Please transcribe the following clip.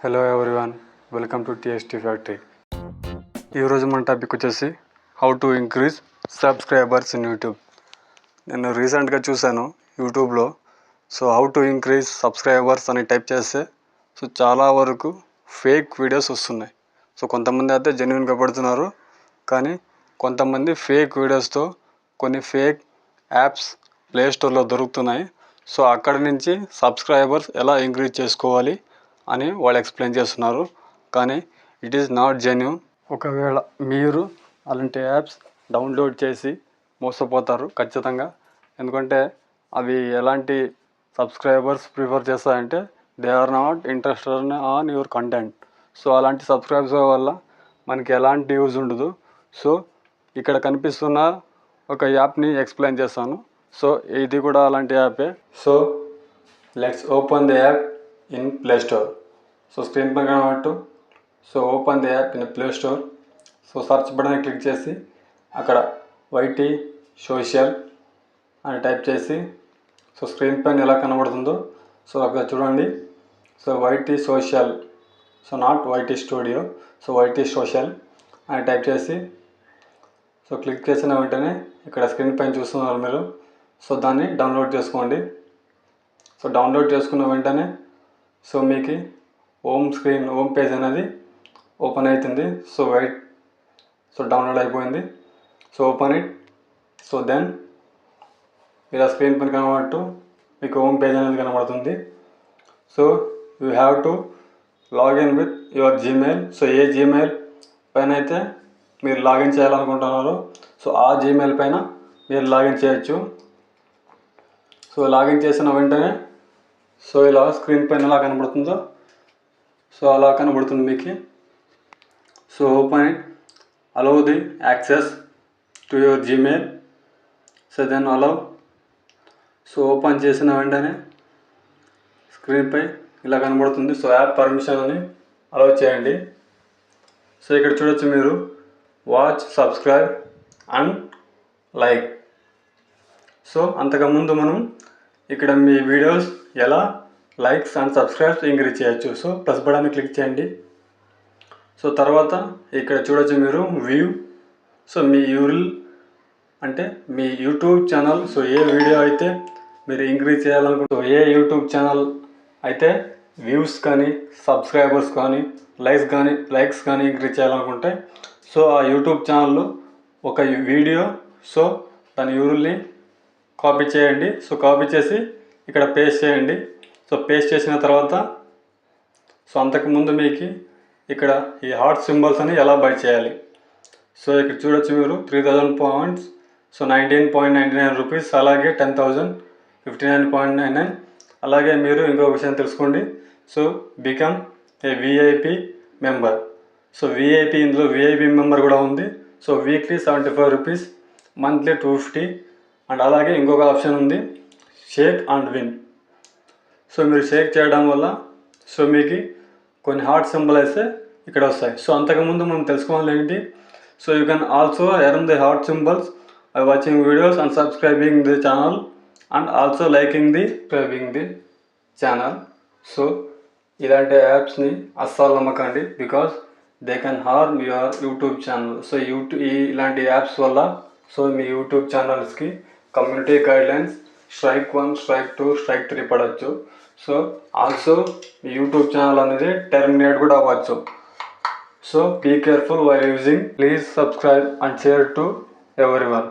Hello everyone, welcome to TST factory. ఈరోజు మన topic వచ్చేసి how to increase subscribers in YouTube. నేను రీసెంట్గా చూశాను యూట్యూబ్లో. హౌ టు ఇంక్రీజ్ సబ్స్క్రైబర్స్ అని టైప్ చేస్తే చాలా వరకు ఫేక్ వీడియోస్ వస్తున్నాయి. కొంతమంది అయితే జెన్యున్గా పెడుతున్నారు, కానీ కొంతమంది ఫేక్ వీడియోస్తో కొన్ని ఫేక్ యాప్స్ ప్లేస్టోర్లో దొరుకుతున్నాయి. అక్కడి నుంచి సబ్స్క్రైబర్స్ ఎలా ఇంక్రీజ్ చేసుకోవాలి అని వాళ్ళు ఎక్స్ప్లెయిన్ చేస్తున్నారు, కానీ ఇట్ ఈస్ నాట్ జెన్యూన్. ఒకవేళ మీరు అలాంటి యాప్స్ డౌన్లోడ్ చేసి మోసపోతారు ఖచ్చితంగా. ఎందుకంటే అవి ఎలాంటి సబ్స్క్రైబర్స్ ప్రిఫర్ చేస్తాయంటే they are not interested on your content. అలాంటి సబ్స్క్రైబర్స్ వల్ల మనకి ఎలాంటి యూజ్ ఉండదు. ఇక్కడ కనిపిస్తున్న ఒక యాప్ని ఎక్స్ప్లెయిన్ చేస్తాను. ఇది కూడా అలాంటి యాపే. Let's open the app in play store. Screen పైన కనబట్టు open the app in play store. Search button click చేసి అక్కడ వైటీ సోషల్ అని టైప్ చేసి స్క్రీన్ పైన ఎలా కనబడుతుందో అక్కడ చూడండి. YT social, not YT studio, YT social అని టైప్ చేసి క్లిక్ చేసిన వెంటనే ఇక్కడ స్క్రీన్ పైన చూస్తున్నారు మీరు. దాన్ని డౌన్లోడ్ చేసుకోండి. డౌన్లోడ్ చేసుకున్న వెంటనే మీకు హోమ్ పేజ్ అనేది ఓపెన్ అవుతుంది. వెయిట్. డౌన్లోడ్ అయిపోయింది. Open it. దెన్ ఇలా స్క్రీన్ పైన కనబడుతూ మీకు హోమ్ పేజ్ అనేది కనబడుతుంది. You have to login with your Gmail. A Gmail పైన అయితే మీరు లాగిన్ చేయాలనుకుంటున్నారో ఆ జీమెయిల్ పైన మీరు లాగిన్ చేయొచ్చు. లాగిన్ చేసిన వెంటనే ఇలా స్క్రీన్ పైన ఎలా కనబడుతుందో అలా కనబడుతుంది మీకు. Open it. Allow the access to your Gmail. Then allow. Open చేసిన వెంటనే స్క్రీన్పై ఇలా కనబడుతుంది. యాప్ పర్మిషన్ అని అలౌ చేయండి. ఇక్కడ చూడొచ్చు మీరు వాచ్, సబ్స్క్రైబ్ అండ్ లైక్. అంతకుముందు మనం ఇక్కడ మీ వీడియోస్ ఎలా లైక్స్ అండ్ సబ్స్క్రైబ్స్ ఇంక్రీజ్ చేయొచ్చు. ప్లస్ బటన్ క్లిక్ చేయండి. తర్వాత ఇక్కడ చూడొచ్చు మీరు వ్యూ. మీ యూరిల్ అంటే మీ యూట్యూబ్ ఛానల్. ఏ వీడియో అయితే మీరు ఇంక్రీజ్ చేయాలనుకుంటే, ఏ యూట్యూబ్ ఛానల్ అయితే వ్యూస్ కానీ సబ్స్క్రైబర్స్ కానీ లైక్స్ కానీ ఇంక్రీజ్ చేయాలనుకుంటే ఆ యూట్యూబ్ ఛానల్లో ఒక వీడియో దాని యూరిల్ని కాపీ చేయండి. కాపీ చేసి ఇక్కడ పేస్ట్ చేయండి. పేస్ట్ చేసిన తర్వాత అంతకుముందు మీకు ఇక్కడ ఈ హార్ట్ సింబల్స్ అని ఎలా బై చేయాలి. ఇక్కడ చూడొచ్చు మీరు 3000 పాయింట్స్, 19.99 రూపీస్, అలాగే 10,000 59.99. అలాగే మీరు ఇంకో విషయం తెలుసుకోండి. Become a VIP member. VIP, ఇందులో విఐపి మెంబర్ కూడా ఉంది. Weekly 75 rupees, monthly 250. అండ్ అలాగే ఇంకొక ఆప్షన్ ఉంది, షేక్ అండ్ విన్. మీరు షేక్ చేయడం వల్ల మీకు కొన్ని హార్ట్ సింబల్ అయితే ఇక్కడ వస్తాయి. అంతకుముందు మనం తెలుసుకోవాలి ఏంటి. You can also earn the heart symbols by watching videos and subscribing the channel and also liking the channel. ఇలాంటి యాప్స్ని అస్సలు నమ్మకండి, because they can harm your YouTube channel. ఇలాంటి యాప్స్ వల్ల మీ యూట్యూబ్ ఛానల్స్కి community guidelines strike 1, strike 2, strike 3 పడవచ్చు. Also మీ యూట్యూబ్ ఛానల్ అనేది టెర్మినేట్ కూడా అవ్వచ్చు. Be careful while using. Please subscribe and share to everyone.